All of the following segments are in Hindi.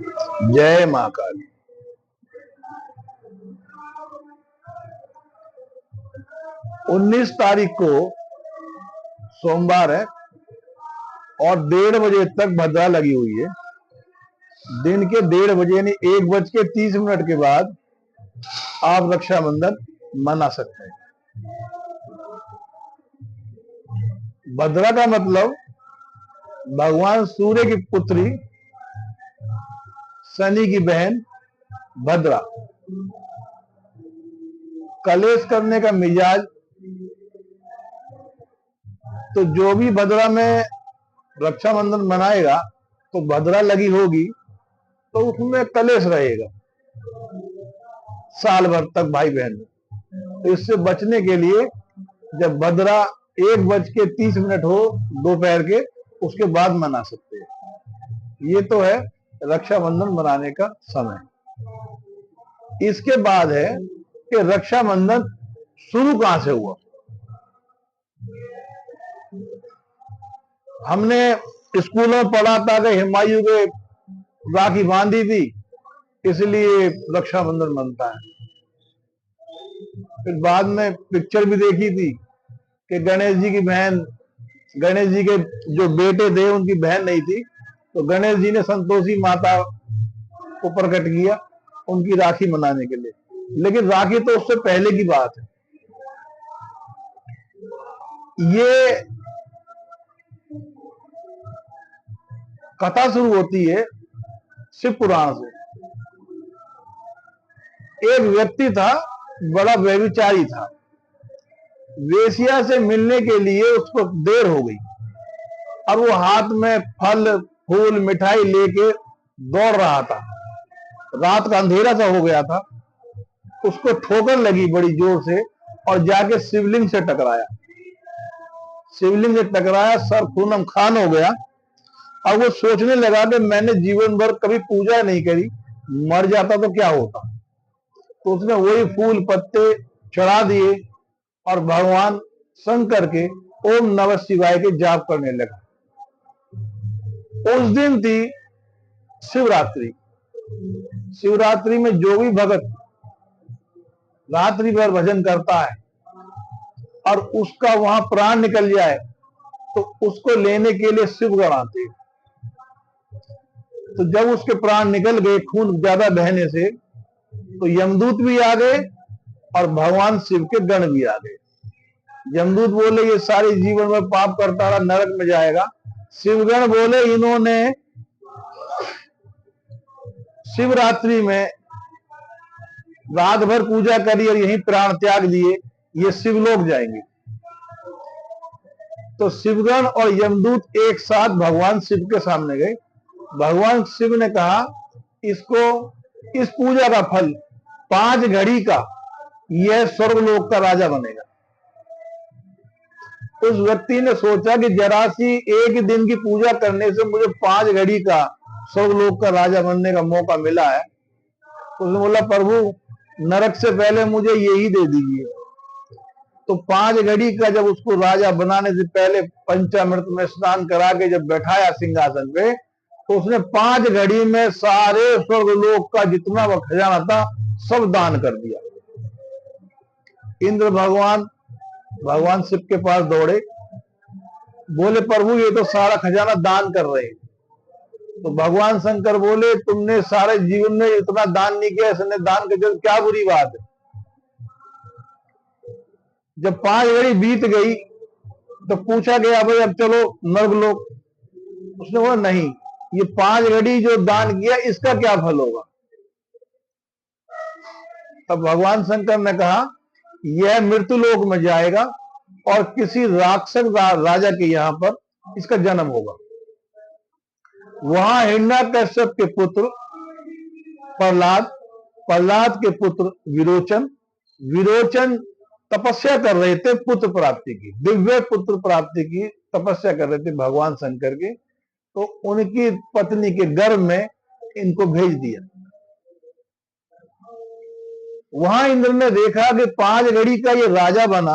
जय मां काली। 19 तारीख को सोमवार है और 1:30 बजे तक भद्रा लगी हुई है। दिन के 1:30 यानी 1:30 के बाद आप रक्षाबंधन मना सकते हैं। भद्रा का मतलब भगवान सूर्य की पुत्री, शनि की बहन भद्रा। कलेश करने का मिजाज, तो जो भी भद्रा में रक्षाबंधन मनाएगा तो भद्रा लगी होगी तो उसमें कलेश रहेगा साल भर तक भाई बहन में। तो इससे बचने के लिए जब भद्रा 1:30 हो दोपहर के, उसके बाद मना सकते हैं। ये तो है रक्षाबंधन मनाने का समय। इसके बाद है कि रक्षाबंधन शुरू कहां से हुआ। हमने स्कूल में पढ़ा था कि हुमायूं के राखी बांधी थी, इसलिए रक्षाबंधन बनता है। फिर बाद में पिक्चर भी देखी थी कि गणेश जी की बहन, गणेश जी के जो बेटे थे उनकी बहन नहीं थी, तो गणेश जी ने संतोषी माता को प्रकट किया उनकी राखी मनाने के लिए। लेकिन राखी तो उससे पहले की बात है। ये कथा शुरू होती है शिव पुराण से। एक व्यक्ति था, बड़ा व्यभिचारी था। वेश्या से मिलने के लिए उसको देर हो गई। अब वो हाथ में फल फूल मिठाई लेके दौड़ रहा था। रात का अंधेरा सा हो गया था। उसको ठोकर लगी बड़ी जोर से और जाके शिवलिंग से टकराया। शिवलिंग से टकराया, सर खूनम खान हो गया। अब वो सोचने लगा कि मैंने जीवन भर कभी पूजा नहीं करी, मर जाता तो क्या होता। तो उसने वही फूल पत्ते चढ़ा दिए और भगवान शंकर के ओम नमः शिवाय के जाप करने लगा। उस दिन थी शिवरात्रि। शिवरात्रि में जो भी भगत रात्रि भर भजन करता है और उसका वहां प्राण निकल जाए तो उसको लेने के लिए शिवगण आते हैं। तो जब उसके प्राण निकल गए खून ज्यादा बहने से, तो यमदूत भी आ गए और भगवान शिव के गण भी आ गए। यमदूत बोले ये सारे जीवन में पाप करता रहा, नरक में जाएगा। शिवगण बोले इन्होंने शिवरात्रि में रात भर पूजा करी और यही प्राण त्याग दिए, ये शिवलोक जाएंगे। तो शिवगण और यमदूत एक साथ भगवान शिव के सामने गए। भगवान शिव ने कहा इसको, इस पूजा का फल 5 घड़ी का, यह स्वर्गलोक का राजा बनेगा। उस व्यक्ति ने सोचा कि जरा सी एक दिन की पूजा करने से मुझे 5 घड़ी का स्वर्गलोक का राजा बनने का मौका मिला है। उसने बोला प्रभु नरक से पहले मुझे यही दे दीजिए। तो 5 घड़ी का जब उसको राजा बनाने से पहले पंचामृत में स्नान करा के जब बैठाया सिंहासन पे, तो उसने 5 घड़ी में सारे स्वर्गलोक का जितना वह खजाना था सब दान कर दिया। इंद्र भगवान भगवान शिव के पास दौड़े, बोले प्रभु ये तो सारा खजाना दान कर रहे हैं। तो भगवान शंकर बोले तुमने सारे जीवन में इतना दान नहीं किया, इसने दान कर क्या बुरी बात है। जब 5 घड़ी बीत गई तो पूछा गया भाई अब चलो नर्कलोक। उसने बोला नहीं, ये 5 घड़ी जो दान किया इसका क्या फल होगा। तब भगवान शंकर ने कहा यह मृत्युलोक में जाएगा और किसी राक्षस राजा के यहां पर इसका जन्म होगा। वहां हिरण्याकश्यप के पुत्र प्रहलाद, प्रहलाद के पुत्र विरोचन, विरोचन तपस्या कर रहे थे पुत्र प्राप्ति की, दिव्य पुत्र प्राप्ति की तपस्या कर रहे थे भगवान शंकर के। तो उनकी पत्नी के गर्भ में इनको भेज दिया। वहां इंद्र ने देखा कि 5 घड़ी का ये राजा बना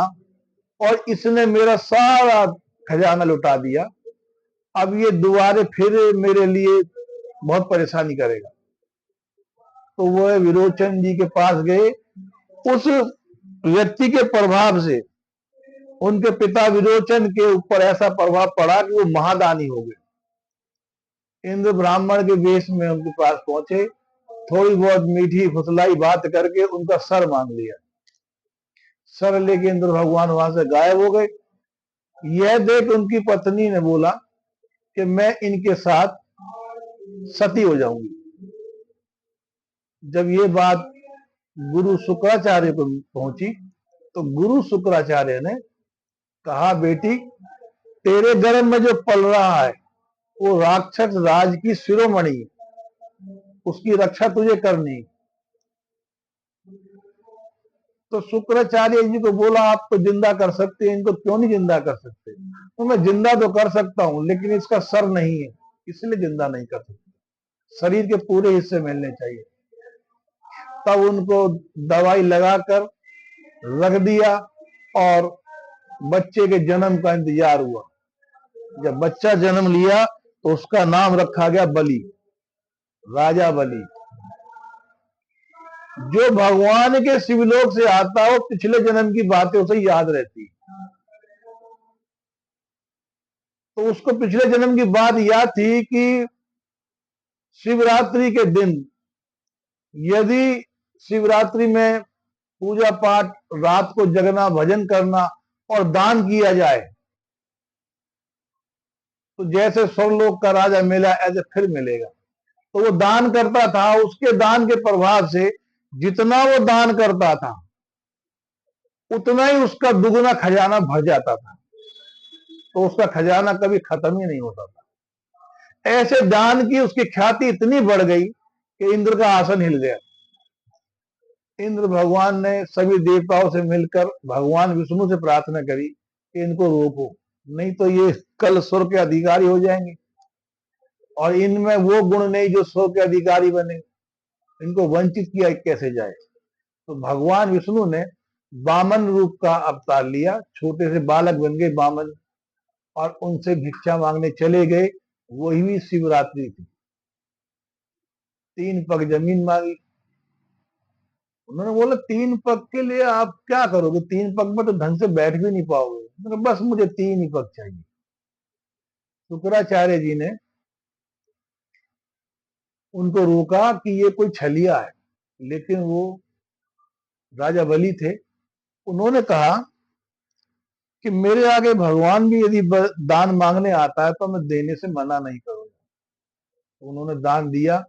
और इसने मेरा सारा खजाना लुटा दिया। अब ये दोबारे फिर मेरे लिए बहुत परेशानी करेगा। तो वह विरोचन जी के पास गए। उस व्यक्ति के प्रभाव से उनके पिता विरोचन के ऊपर ऐसा प्रभाव पड़ा कि वो महादानी हो गए। इंद्र ब्राह्मण के वेश में उनके पास पहुंचे, थोड़ी बहुत मीठी फुसलाई बात करके उनका सर मांग लिया। सर लेके इंद्र भगवान वहां से गायब हो गए। यह देख उनकी पत्नी ने बोला कि मैं इनके साथ सती हो जाऊंगी। जब ये बात गुरु शुक्राचार्य को पहुंची तो गुरु शुक्राचार्य ने कहा, बेटी तेरे गर्भ में जो पल रहा है वो राक्षस राज की शिरोमणि, उसकी रक्षा तुझे करनी। तो शुक्राचार्य जी को बोला, आप तो जिंदा कर सकते हैं, इनको क्यों नहीं जिंदा कर सकते? तो मैं जिंदा तो कर सकता हूं, लेकिन इसका सर नहीं है, इसलिए जिंदा नहीं कर सकते, शरीर के पूरे हिस्से मिलने चाहिए। तब उनको दवाई लगाकर रख दिया और बच्चे के जन्म का इंतजार हुआ। जब बच्चा जन्म लिया तो उसका नाम रखा गया बलि, राजा बलि। जो भगवान के शिवलोक से आता हो, पिछले जन्म की बातें उसे याद रहती, तो उसको पिछले जन्म की बात याद थी कि शिवरात्रि के दिन यदि शिवरात्रि में पूजा पाठ, रात को जगना, भजन करना और दान किया जाए तो जैसे स्वर्गलोक का राजा मिला ऐसे फिर मिलेगा। तो वो दान करता था, उसके दान के प्रभाव से जितना वो दान करता था उतना ही उसका दुगुना खजाना भर जाता था, तो उसका खजाना कभी खत्म ही नहीं होता था। ऐसे दान की उसकी ख्याति इतनी बढ़ गई कि इंद्र का आसन हिल गया। इंद्र भगवान ने सभी देवताओं से मिलकर भगवान विष्णु से प्रार्थना करी कि इनको रोको, नहीं तो ये कल स्वर्ग के अधिकारी हो जाएंगे और इनमें वो गुण नहीं जो स्वर्ग के अधिकारी बने, इनको वंचित किया कैसे जाए। तो भगवान विष्णु ने वामन रूप का अवतार लिया, छोटे से बालक बन गए वामन और उनसे भिक्षा मांगने चले गए। वही भी शिवरात्रि थी। 3 पग जमीन मांगी। उन्होंने बोला 3 पग के लिए आप क्या करोगे? 3 पग में तो ढंग से बैठ भी नहीं पाओगे। बस मुझे 3 ही पग चाहिए। शुक्राचार्य जी ने उनको रोका कि ये कोई छलिया है, लेकिन वो राजा बलि थे। उन्होंने कहा कि मेरे आगे भगवान भी यदि दान मांगने आता है तो मैं देने से मना नहीं करूंगा। उन्होंने दान दिया।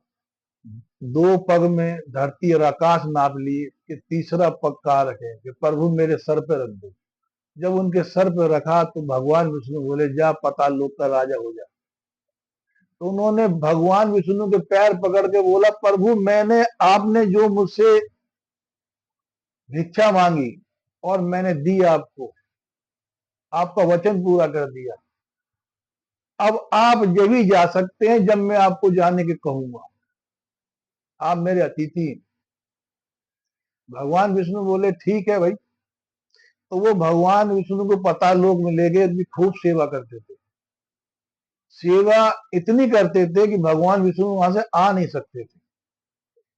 2 पग में धरती और आकाश नाप लिए कि तीसरा पग कहाँ रखे, कि प्रभु मेरे सर पे रख दो। जब उनके सर पे रखा तो भगवान विष्णु बोले, जा पाताल लोक का राजा हो जा। तो उन्होंने भगवान विष्णु के पैर पकड़ के बोला, प्रभु मैंने, आपने जो मुझसे भिक्षा मांगी और मैंने दी आपको, आपका वचन पूरा कर दिया। अब आप जब ही जा सकते हैं जब मैं आपको जाने के कहूंगा, आप मेरे अतिथि हैं। भगवान विष्णु बोले, ठीक है भाई। तो वो भगवान विष्णु को पाताल लोक में ले गए, खूब सेवा करते थे। सेवा इतनी करते थे कि भगवान विष्णु वहां से आ नहीं सकते थे।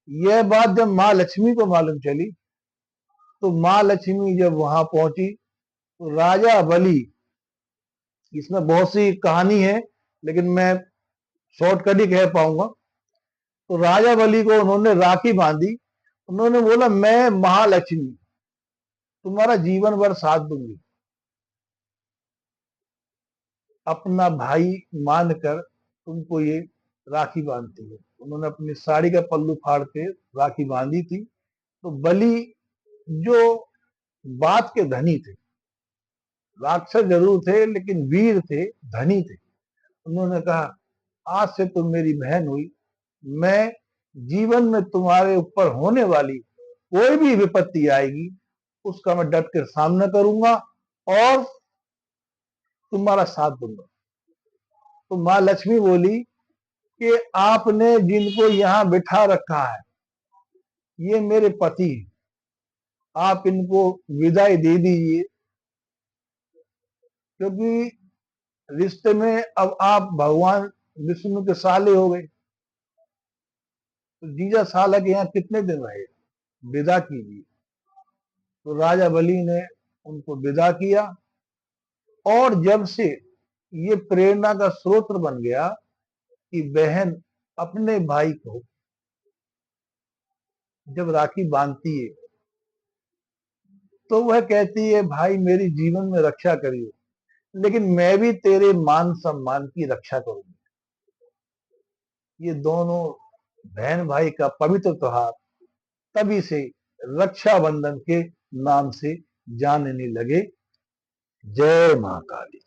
यह बात जब माँ लक्ष्मी को मालूम चली तो माँ लक्ष्मी जब वहां पहुंची तो राजा बलि, इसमें बहुत सी कहानी है लेकिन मैं शॉर्टकट ही कह पाऊंगा। तो राजा बलि को उन्होंने राखी बांधी। उन्होंने बोला, मैं महालक्ष्मी तुम्हारा जीवन भर साथ दूंगी। अपना भाई मानकर तुमको ये राखी बांधती है। उन्होंने अपनी साड़ी का पल्लू फाड़ के राखी बांधी थी। तो बलि जो बात के धनी थे, राक्षस जरूर थे लेकिन वीर थे, धनी थे, उन्होंने कहा, आज से तुम मेरी बहन हुई, मैं जीवन में तुम्हारे ऊपर होने वाली कोई भी विपत्ति आएगी उसका मैं डट कर सामना करूंगा और तुम्हारा साथ दूंगा। तो माँ लक्ष्मी बोली कि आपने जिनको यहां बिठा रखा है ये मेरे पति हैं, आप इनको विदाई दे दीजिए, क्योंकि रिश्ते में अब आप भगवान विष्णु के साले हो गए। तो जीजा साला के यहाँ कितने दिन रहे, विदा कीजिए। तो राजा बलि ने उनको विदा किया, और जब से ये प्रेरणा का स्रोत बन गया कि बहन अपने भाई को जब राखी बांधती है तो वह कहती है, भाई मेरी जीवन में रक्षा करियो, लेकिन मैं भी तेरे मान सम्मान की रक्षा करूंगी। ये दोनों बहन भाई का पवित्र त्योहार तभी से रक्षाबंधन के नाम से जानने लगे। जय मां काली।